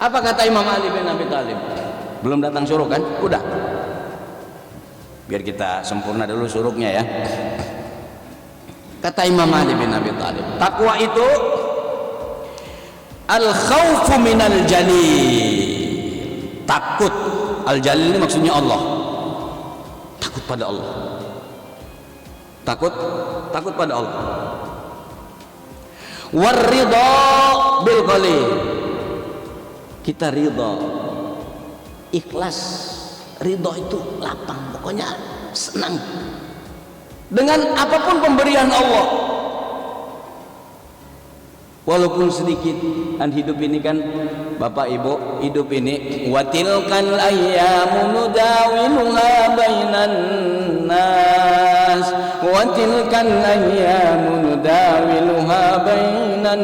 Apa kata Imam Ali bin Abi Thalib? Belum datang syuruk kan? Udah. Biar kita sempurna dulu syuruknya ya. Kata Imam Ali bin Abi Thalib, takwa itu al-khawfu minal jalil. Takut. Al-jalil ini maksudnya Allah. Takut pada Allah. Takut pada Allah. War-ridha bil qalil. Kita ridha, ikhlas, ridha itu lapang, pokoknya senang dengan apapun pemberian Allah, walaupun sedikit. Dan hidup ini kan Bapak Ibu, hidup ini watilkal ayyamu nudawiluha bainan nas, watilkal ayyamu nudawiluha bainan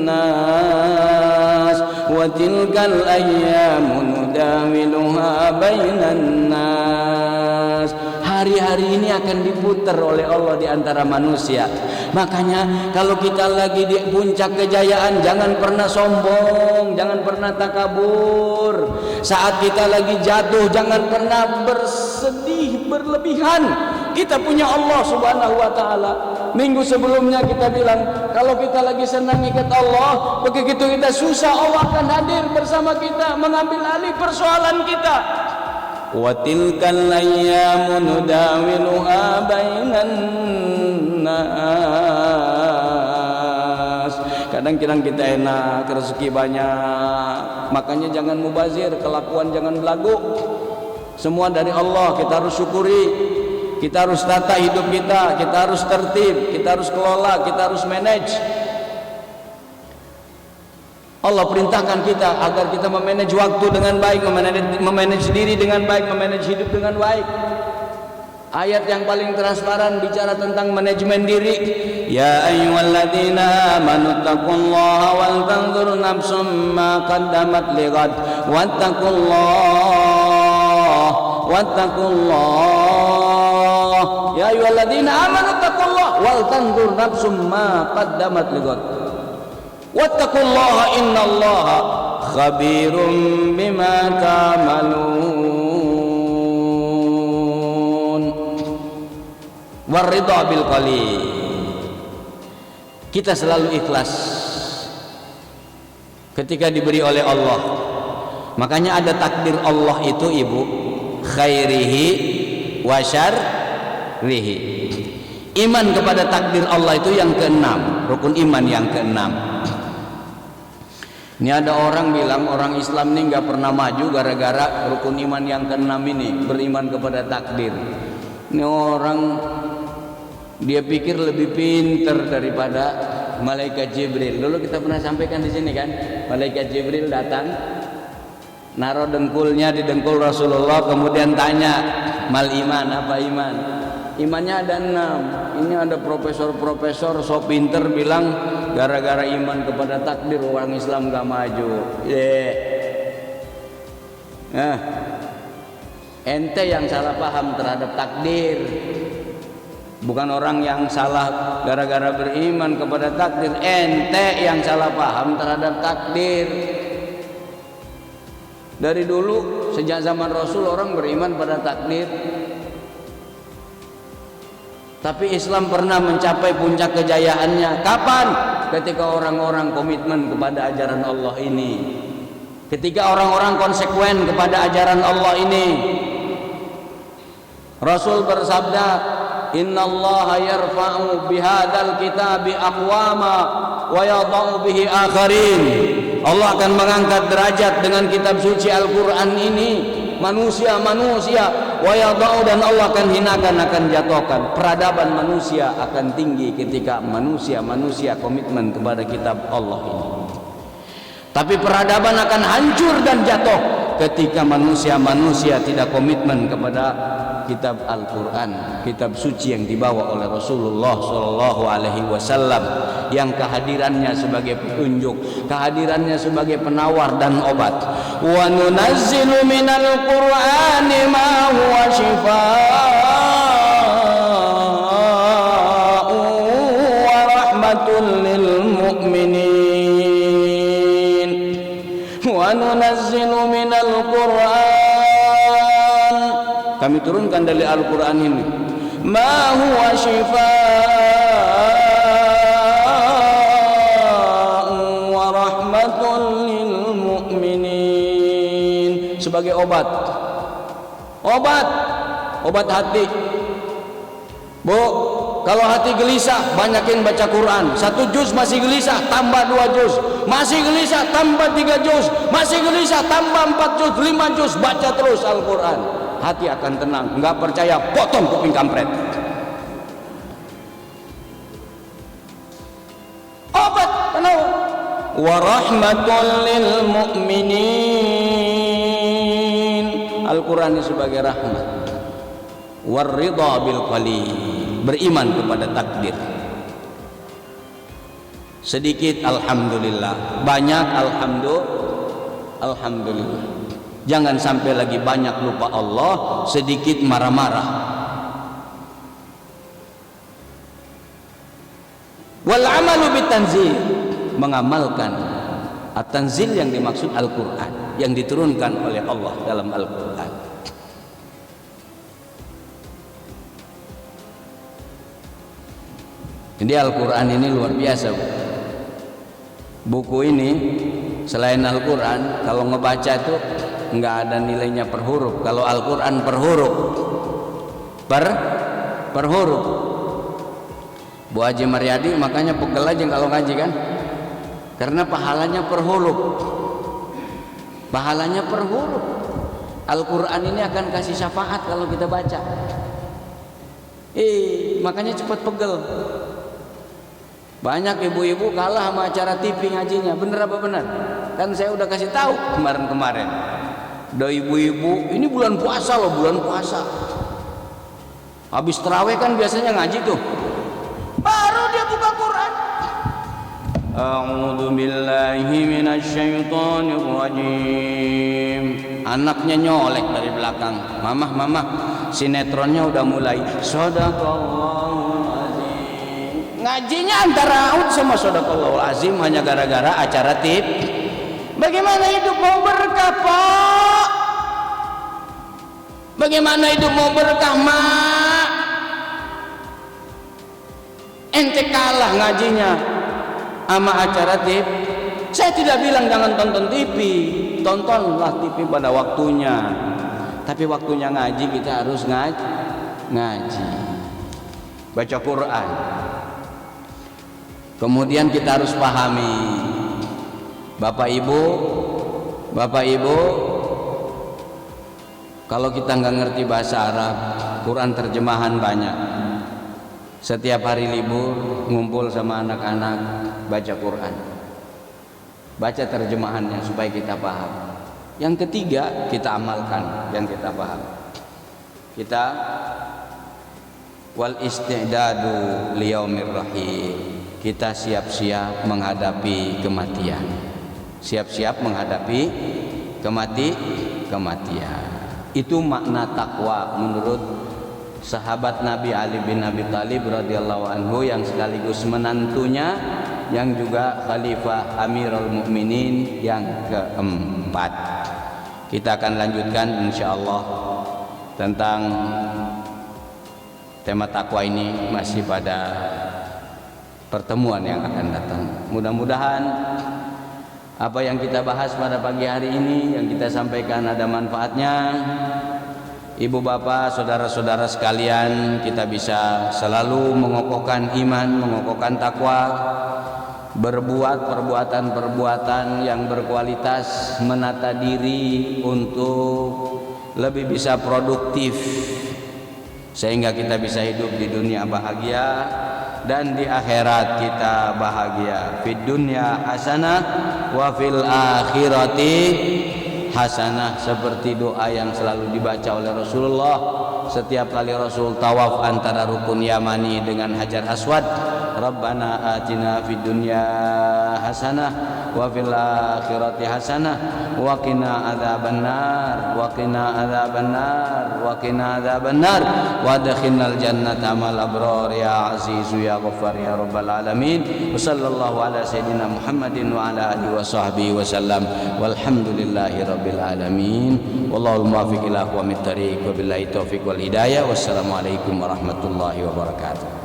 nas, watilkal ayyamu nudawiluha bainan nas. Hari-hari ini akan diputar oleh Allah di antara manusia. Makanya kalau kita lagi di puncak kejayaan, jangan pernah sombong, jangan pernah takabur. Saat kita lagi jatuh, jangan pernah bersedih berlebihan. Kita punya Allah Subhanahu wa taala. Minggu sebelumnya kita bilang, kalau kita lagi senang ikat Allah, begitu kita susah, Allah akan hadir bersama kita, mengambil alih persoalan kita. Wa tilkal ayyamu nudawiluha bainan nas. Kadang-kadang kita enak, rezeki banyak, makanya jangan mubazir, kelakuan jangan belagu. Semua dari Allah, kita harus syukuri. Kita harus tata hidup kita harus tertib, kita harus kelola, kita harus manage. Allah perintahkan kita agar kita memanage waktu dengan baik, memanage diri dengan baik, memanage hidup dengan baik. Ayat yang paling transparan bicara tentang manajemen diri. Ya ayyuhalladzina amanu taqullaha wal tanzur nafsum ma qaddamat lighad wattaqullah. Ya ayyuhalladzina amanu taqullaha wal tanzur nafsum ma qaddamat lighad wattaqullaha innallaha khabirum bima ta'malun. Waridha bil qalil. Kita selalu ikhlas ketika diberi oleh Allah. Makanya ada takdir Allah itu Ibu, khairihi wa syarrihi. Iman kepada takdir Allah itu yang keenam, rukun iman yang keenam. Ini ada orang bilang orang Islam ini nggak pernah maju gara-gara rukun iman yang keenam ini, beriman kepada takdir. Ini orang dia pikir lebih pinter daripada malaikat Jibril. Dulu kita pernah sampaikan di sini kan, malaikat Jibril datang, naruh dengkulnya di dengkul Rasulullah, kemudian tanya, mal iman, apa iman? Imannya ada 6. Ini ada profesor-profesor so pinter bilang gara-gara iman kepada takdir orang Islam gak maju. Ente yang salah paham terhadap takdir, bukan orang yang salah gara-gara beriman kepada takdir. Ente yang salah paham terhadap takdir. Dari dulu sejak zaman Rasul orang beriman pada takdir. Tapi Islam pernah mencapai puncak kejayaannya kapan? Ketika orang-orang komitmen kepada ajaran Allah ini. Ketika orang-orang konsekuen kepada ajaran Allah ini. Rasul bersabda, "Innallaha yarfa'u bihadzal kitabi aqwama wa yadh'u bihi akharin." Allah akan mengangkat derajat dengan kitab suci Al-Qur'an ini manusia-manusia, wa yadh'u, dan Allah akan hinakan, akan jatuhkan. Peradaban manusia akan tinggi ketika manusia komitmen kepada kitab Allah ini. Tapi peradaban akan hancur dan jatuh ketika manusia tidak komitmen kepada kitab Al-Quran, kitab suci yang dibawa oleh Rasulullah SAW, yang kehadirannya sebagai petunjuk, kehadirannya sebagai penawar dan obat. Wa nunazzilu minal Qur'ani ma huwa shifaa'un wa rahmatun lil mu'minin. Wa nunazzilu minal Qur'an, kami turunkan dari Al-Quran ini, ma huwa shifaa'un wa rahmatun lil mu'minin, sebagai obat hati. Bu, kalau hati gelisah, banyakin baca Quran. 1 juz masih gelisah, tambah 2 juz, masih gelisah, tambah 3 juz, masih gelisah, tambah 4 juz, 5 juz, baca terus Al-Quran. Hati akan tenang. Enggak percaya, potong kuping kampret. Obat penawar. Wa rahmatul lil mu'minin. Al-Quran ini sebagai rahmat. War ridha bil qalil, beriman kepada takdir. Sedikit alhamdulillah, banyak alhamdulillah. Jangan sampai lagi banyak lupa Allah, sedikit marah-marah. Wal amalu bitanzil, mengamalkan at-tanzil yang dimaksud Al-Quran, yang diturunkan oleh Allah dalam Al-Quran. Jadi Al-Quran ini luar biasa. Buku ini selain Al-Quran, kalau ngebaca itu nggak ada nilainya per huruf. Kalau Al-Quran per huruf, per huruf. Bu Haji Maryadi makanya pegel aja kalau ngaji kan, karena pahalanya per huruf. Pahalanya per huruf. Al-Quran ini akan kasih syafaat kalau kita baca. Makanya cepat pegel. Banyak ibu-ibu kalah sama acara TV ngajinya. Bener apa benar? Kan saya udah kasih tahu kemarin-kemarin. Do ibu-ibu, ini bulan puasa loh, bulan puasa. Habis tarawih kan biasanya ngaji tuh. Baru dia buka Quran. A'udzu billahi minasyaitonir rajim. Anaknya nyolek dari belakang. Mamah, sinetronnya udah mulai. Shadaqallahul azim. Ngajinya antara aud sama shadaqallahul azim hanya gara-gara acara TV. Bagaimana hidup mau berkah, Pak? Bagaimana hidup mau berkah, Mak? Ente kalah ngajinya sama acara TV. Saya tidak bilang jangan tonton TV, tontonlah TV pada waktunya. Tapi waktunya ngaji kita harus ngaji, baca Quran. Kemudian kita harus pahami, Bapak Ibu, kalau kita nggak ngerti bahasa Arab, Quran terjemahan banyak. Setiap hari libur ngumpul sama anak-anak baca Quran, baca terjemahannya supaya kita paham. Yang ketiga, kita amalkan yang kita paham. Kita wal istidadu liyaumir rahim. Kita siap-siap menghadapi kematian. Siap-siap menghadapi kematian. Itu makna takwa menurut sahabat Nabi Ali bin Abi Thalib radhiyallahu anhu, yang sekaligus menantunya, yang juga Khalifah Amirul Mukminin yang keempat. Kita akan lanjutkan insyaallah tentang tema takwa ini masih pada pertemuan yang akan datang. Mudah-mudahan apa yang kita bahas pada pagi hari ini, yang kita sampaikan ada manfaatnya. Ibu bapak, saudara-saudara sekalian, kita bisa selalu mengokohkan iman, mengokohkan takwa, berbuat perbuatan-perbuatan yang berkualitas, menata diri untuk lebih bisa produktif, sehingga kita bisa hidup di dunia bahagia dan di akhirat kita bahagia. Fid dunya hasanah wa fil akhirati hasanah, seperti doa yang selalu dibaca oleh Rasulullah setiap kali Rasul tawaf antara rukun Yamani dengan Hajar Aswad. Rabbana atina fid dunya hasanah wa fil akhirati hasanah wa qina adzabannar wa qina adzabannar wa qina adzabannar wa adkhilnal jannata mal abrar ya aziz ya ghaffar ya rabbal alamin. Wa sallallahu ala sayyidina Muhammadin wa ala alihi wa sahbihi wa sallam walhamdulillahi rabbil alamin. Wallahul muwaffiq ila aqwamit thariq wa billahi taufiq wal hidayah. Wassalamualaikum warahmatullahi wabarakatuh.